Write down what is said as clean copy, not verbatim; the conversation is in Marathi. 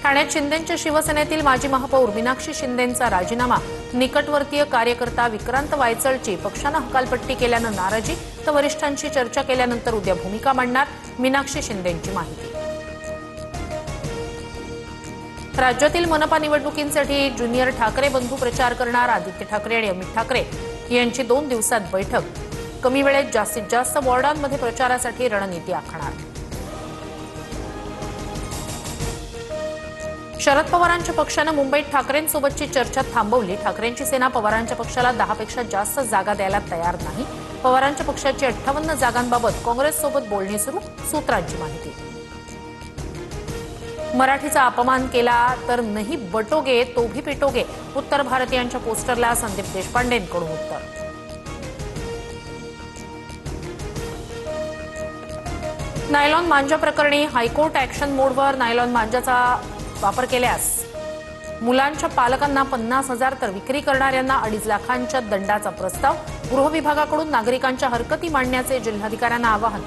ठाण्यात शिंदेंच्या शिवसेनेतील माजी महापौर मीनाक्षी शिंदेंचा राजीनामा। निकटवर्तीय कार्यकर्ता विक्रांत वायचळची पक्षानं हकालपट्टी केल्यानं नाराजी, तर वरिष्ठांशी चर्चा केल्यानंतर उद्या भूमिका मांडणार, मीनाक्षी शिंदेंची माहिती। राज्यातील मनपा निवडणुकींसाठी ज्युनियर ठाकरे बंधू प्रचार करणार। आदित्य ठाकरे आणि अमित ठाकरे यांची 2 दिवसात बैठक। कमी वेळेत जास्तीत जास्त वॉर्डांमध्ये प्रचारासाठी रणनीती आखणार। शरद पवारांच्या पक्षानं मुंबईत ठाकरेंसोबतची चर्चा थांबवली। ठाकरेंची सेना पवारांच्या पक्षाला 10 पेक्षा जास्त जागा द्यायला तयार नाही। पवारांच्या पक्षाची 58 जागांबाबत काँग्रेससोबत बोलणी सुरू, सूत्रांची माहिती। मराठीचा अपमान केला तर नहीं बटोगे तो भी पिटोगे, उत्तर भारतीयांच्या पोस्टरला संदीप देशपांडेंकडून उत्तर। नायलॉन मांजा प्रकरणी हायकोर्ट ॲक्शन मोडवर। नायलॉन मांजाचा वापर केल्यास मुलांच्या पालकांना 50,000 तर विक्री करणाऱ्यांना 2.5 लाखांच्या दंडाचा प्रस्ताव। गृह विभागाकडून नागरिकांच्या हरकती मांडण्याचे जिल्हाधिकाऱ्यांना आवाहन।